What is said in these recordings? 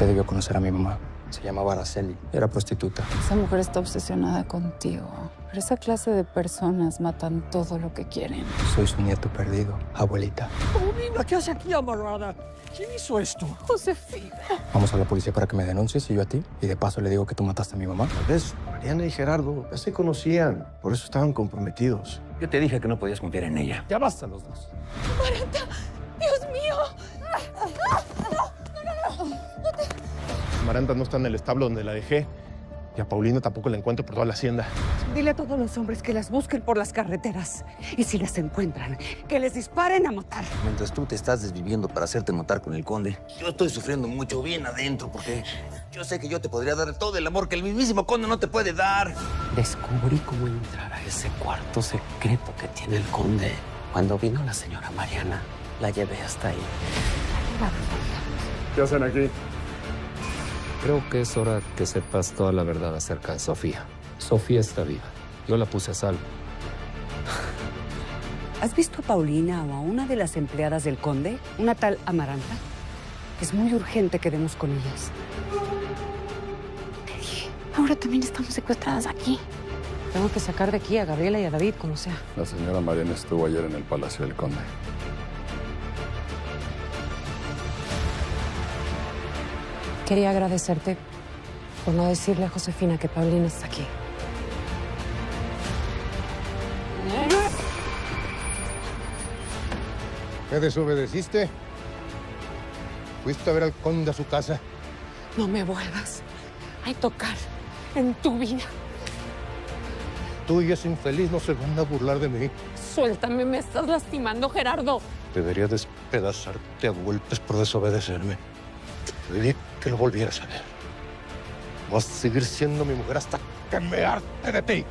Usted debió conocer a mi mamá. Se llamaba Araceli. Era prostituta. Esa mujer está obsesionada contigo. Pero esa clase de personas matan todo lo que quieren. Soy su nieto perdido, abuelita. Paulina, ¿qué hace aquí amarrada? ¿Quién hizo esto? Josefina. Vamos a la policía para que me denuncies y yo a ti. Y de paso le digo que tú mataste a mi mamá. Tal vez Mariana y Gerardo ya se conocían, por eso estaban comprometidos. Yo te dije que no podías confiar en ella. Ya basta los dos. ¡Maranta! ¡Dios mío! Amaranta no está en el establo donde la dejé. Y a Paulina tampoco la encuentro por toda la hacienda. Dile a todos los hombres que las busquen por las carreteras. Y si las encuentran, que les disparen a matar. Mientras tú te estás desviviendo para hacerte notar con el conde, yo estoy sufriendo mucho bien adentro porque yo sé que yo te podría dar todo el amor que el mismísimo conde no te puede dar. Descubrí cómo entrar a ese cuarto secreto que tiene el conde. Cuando vino la señora Mariana, la llevé hasta ahí. ¿Qué hacen aquí? Creo que es hora que sepas toda la verdad acerca de Sofía. Sofía está viva. Yo la puse a salvo. ¿Has visto a Paulina o a una de las empleadas del conde? Una tal Amaranta. Es muy urgente que demos con ellas. Te dije, ahora también estamos secuestradas aquí. Tengo que sacar de aquí a Gabriela y a David, como sea. La señora Mariana estuvo ayer en el Palacio del Conde. Quería agradecerte por no decirle a Josefina que Paulina está aquí. ¿Me desobedeciste? ¿Fuiste a ver al conde a su casa? No me vuelvas a tocar en tu vida. Tú y ese infeliz no se van a burlar de mí. Suéltame, me estás lastimando, Gerardo. Debería despedazarte a golpes por desobedecerme. Te pedí que lo volvieras a ver. Vas a seguir siendo mi mujer hasta que me harte de ti.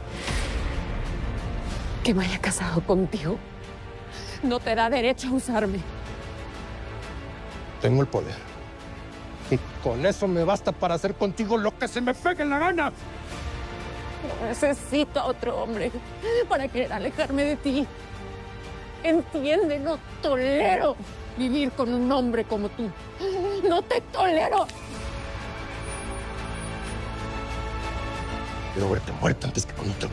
Que me haya casado contigo no te da derecho a usarme. Tengo el poder. Y con eso me basta para hacer contigo lo que se me pegue en la gana. No necesito a otro hombre para querer alejarme de ti. Entiende, no tolero vivir con un hombre como tú. No te tolero. Quiero verte muerta antes que con otro.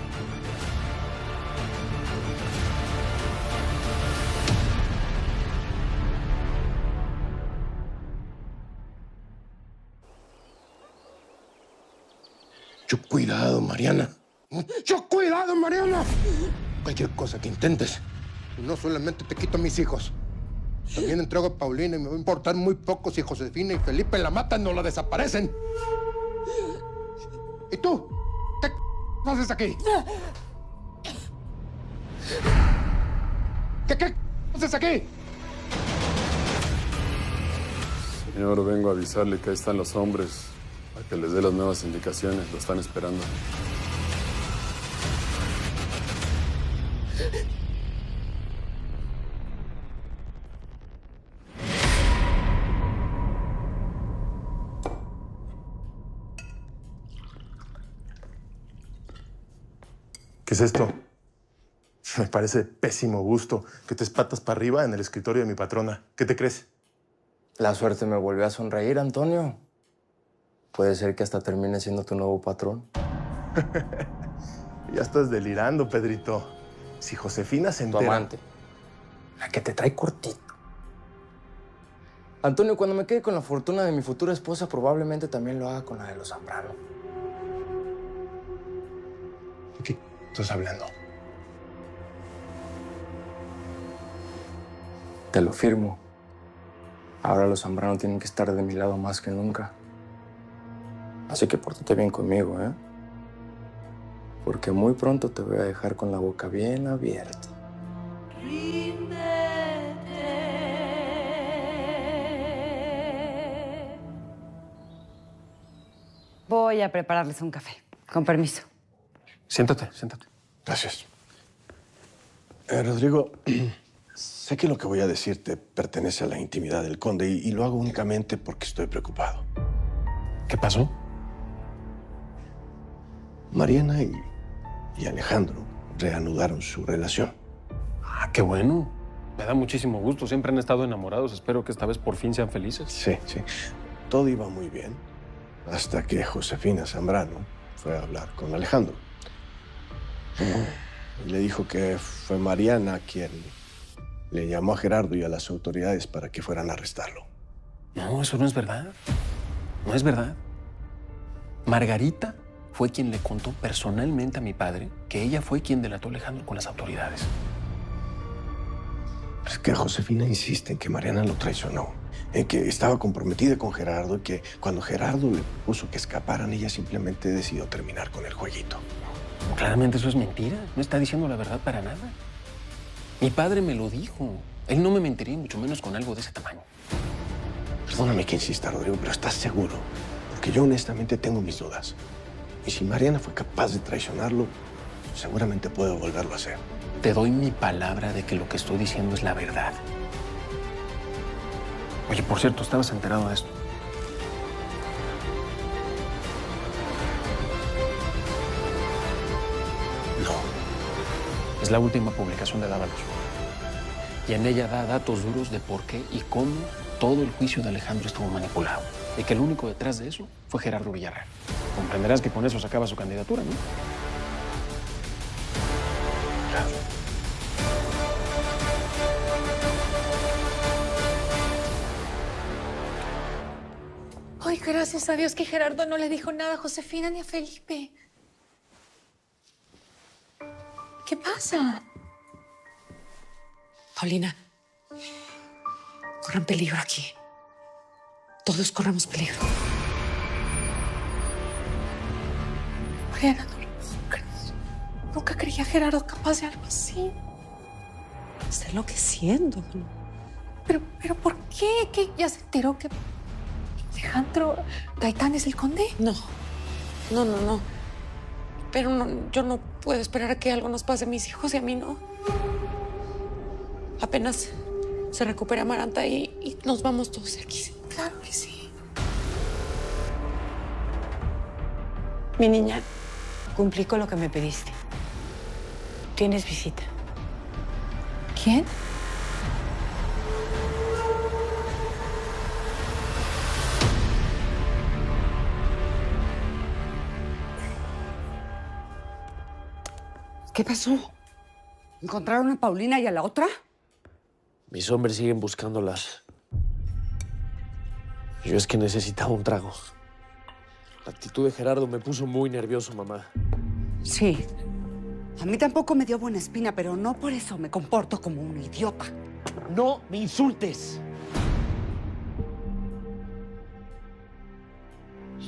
Mucho cuidado, Mariana. ¡Mucho cuidado, Mariana! Cualquier cosa que intentes, no solamente te quito a mis hijos, también entrego a Paulina y me va a importar muy poco si Josefina y Felipe la matan o la desaparecen. ¿Y tú? ¿Qué haces aquí? ¿Qué haces aquí? Señor, vengo a avisarle que ahí están los hombres. Para que les dé las nuevas indicaciones. Lo están esperando. ¿Qué es esto? Me parece pésimo gusto que te patas para arriba en el escritorio de mi patrona. ¿Qué te crees? La suerte me volvió a sonreír, Antonio. Puede ser que hasta termine siendo tu nuevo patrón. Ya estás delirando, Pedrito. Si Josefina se entera... Tu amante. La que te trae cortito. Antonio, cuando me quede con la fortuna de mi futura esposa, probablemente también lo haga con la de los Zambrano. ¿De qué estás hablando? Te lo firmo. Ahora los Zambrano tienen que estar de mi lado más que nunca. Así que pórtate bien conmigo, ¿eh? Porque muy pronto te voy a dejar con la boca bien abierta. Voy a prepararles un café. Con permiso. Siéntate. Gracias. Rodrigo, sé que lo que voy a decirte pertenece a la intimidad del conde y lo hago únicamente porque estoy preocupado. ¿Qué pasó? Mariana y Alejandro reanudaron su relación. Ah, qué bueno. Me da muchísimo gusto. Siempre han estado enamorados. Espero que esta vez por fin sean felices. Sí. todo iba muy bien hasta que Josefina Zambrano fue a hablar con Alejandro. Y le dijo que fue Mariana quien le llamó a Gerardo y a las autoridades para que fueran a arrestarlo. No, eso no es verdad. No es verdad. Margarita fue quien le contó personalmente a mi padre que ella fue quien delató a Alejandro con las autoridades. Es que Josefina insiste en que Mariana lo traicionó, en que estaba comprometida con Gerardo y que cuando Gerardo le puso que escaparan, ella simplemente decidió terminar con el jueguito. Claramente eso es mentira. No está diciendo la verdad para nada. Mi padre me lo dijo. Él no me mentiría, mucho menos con algo de ese tamaño. Perdóname que insista, Rodrigo, pero ¿estás seguro? Porque yo honestamente tengo mis dudas. Y si Mariana fue capaz de traicionarlo, seguramente puede volverlo a hacer. Te doy mi palabra de que lo que estoy diciendo es la verdad. Oye, por cierto, ¿estabas enterado de esto? No. Es la última publicación de Dávalos. Y en ella da datos duros de por qué y cómo todo el juicio de Alejandro estuvo manipulado. Y que el único detrás de eso fue Gerardo Villarreal. Comprenderás que con eso se acaba su candidatura, ¿no? Claro. Ay, gracias a Dios que Gerardo no le dijo nada a Josefina ni a Felipe. ¿Qué pasa? Paulina, corren peligro aquí. Todos corremos peligro. Mariana, nunca creí a Gerardo capaz de algo así. Está enloqueciendo. ¿Pero por qué? ¿Que ya se enteró que Alejandro Gaitán es el conde? No. Pero no, yo no puedo esperar a que algo nos pase a mis hijos y a mí no. Apenas se recupera Amaranta y nos vamos todos de aquí. Claro que sí. Mi niña, cumplí con lo que me pediste. Tienes visita. ¿Quién? ¿Qué pasó? ¿Encontraron a Paulina y a la otra? Mis hombres siguen buscándolas. Yo es que necesitaba un trago. La actitud de Gerardo me puso muy nervioso, mamá. Sí. A mí tampoco me dio buena espina, pero no por eso me comporto como un idiota. ¡No me insultes!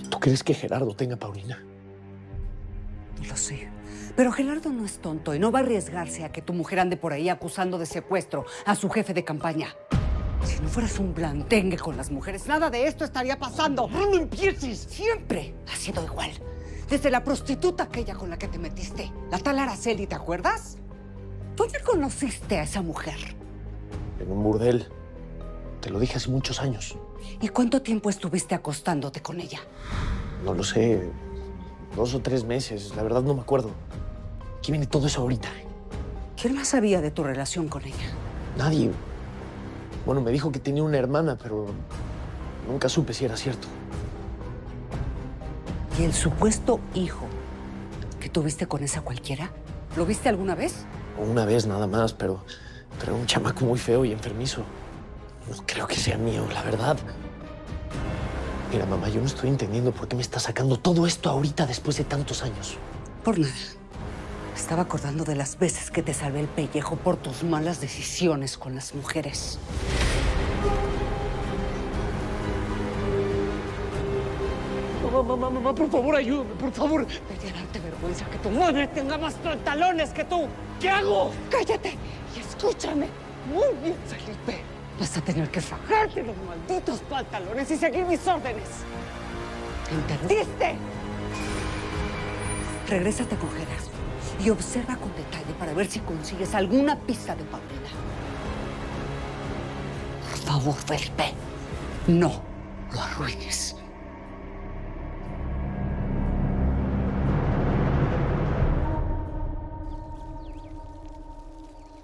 ¿Tú crees que Gerardo tenga a Paulina? No lo sé. Pero Gerardo no es tonto y no va a arriesgarse a que tu mujer ande por ahí acusando de secuestro a su jefe de campaña. Si no fueras un blandengue con las mujeres, nada de esto estaría pasando. ¡No empieces! Siempre ha sido igual. Desde la prostituta aquella con la que te metiste, la tal Araceli, ¿te acuerdas? ¿Dónde conociste a esa mujer? En un burdel. Te lo dije hace muchos años. ¿Y cuánto tiempo estuviste acostándote con ella? No lo sé. 2 o 3 meses. La verdad no me acuerdo. ¿Qué viene todo eso ahorita? ¿Quién más sabía de tu relación con ella? Nadie. Bueno, me dijo que tenía una hermana, pero nunca supe si era cierto. ¿Y el supuesto hijo que tuviste con esa cualquiera? ¿Lo viste alguna vez? Una vez nada más, pero era un chamaco muy feo y enfermizo. No creo que sea mío, la verdad. Mira, mamá, yo no estoy entendiendo por qué me estás sacando todo esto ahorita después de tantos años. Por nada. Estaba acordando de las veces que te salvé el pellejo por tus malas decisiones con las mujeres. Mamá, por favor, ayúdame, por favor. Debería darte vergüenza que tu madre tenga más pantalones que tú. ¿Qué hago? ¡Cállate y escúchame! Muy bien, Felipe. Vas a tener que sacarte los malditos pantalones y seguir mis órdenes. ¿Entendiste? Regrésate con Gerardo y observa con detalle para ver si consigues alguna pista de Paulina. Por favor, Felipe, no lo arruines.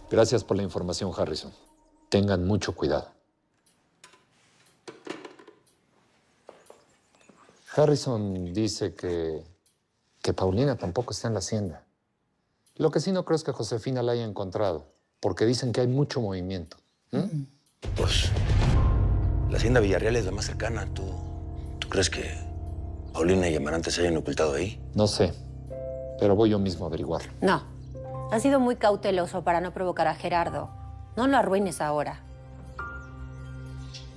Gracias por la información, Harrison. Tengan mucho cuidado. Harrison dice que Paulina tampoco está en la hacienda. Lo que sí no creo es que Josefina la haya encontrado, porque dicen que hay mucho movimiento. Pues la hacienda Villarreal es la más cercana. ¿Tú crees que Paulina y Amarante se hayan ocultado ahí? No sé, pero voy yo mismo a averiguarlo. No. Has sido muy cauteloso para no provocar a Gerardo. No lo arruines ahora.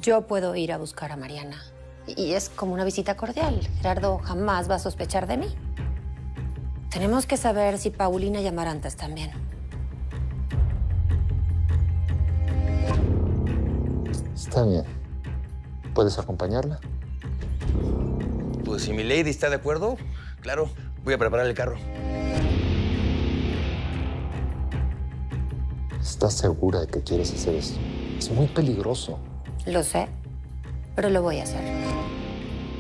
Yo puedo ir a buscar a Mariana. Y es como una visita cordial. Gerardo jamás va a sospechar de mí. Tenemos que saber si Paulina y Amarante están bien. Está bien. ¿Puedes acompañarla? Pues si mi lady está de acuerdo, claro, voy a preparar el carro. ¿Estás segura de que quieres hacer esto? Es muy peligroso. Lo sé, pero lo voy a hacer.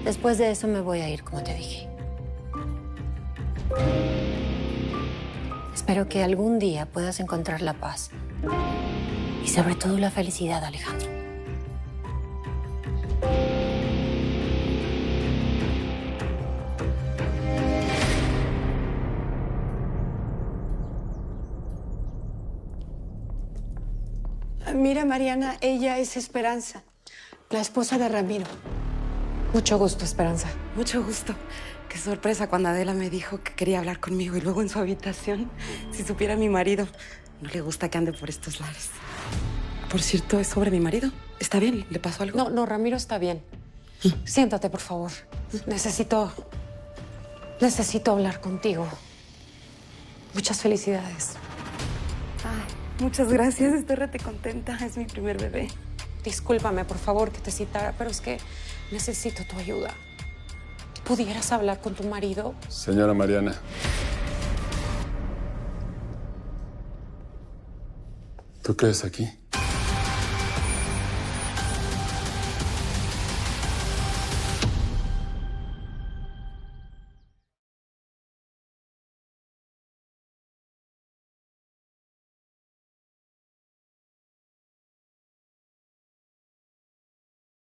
Después de eso me voy a ir, como te dije. Espero que algún día puedas encontrar la paz. Y sobre todo la felicidad, Alejandro. Mira, Mariana, ella es Esperanza, la esposa de Ramiro. Mucho gusto, Esperanza. Mucho gusto. Qué sorpresa cuando Adela me dijo que quería hablar conmigo y luego en su habitación. Si supiera mi marido, no le gusta que ande por estos lares. Por cierto, ¿es sobre mi marido? ¿Está bien? ¿Le pasó algo? No, Ramiro está bien. Siéntate, por favor. Necesito hablar contigo. Muchas felicidades. Ay, muchas gracias. Estoy rete contenta. Es mi primer bebé. Discúlpame, por favor, que te citara, pero es que necesito tu ayuda. ¿Pudieras hablar con tu marido? Señora Mariana. ¿Tú qué haces aquí?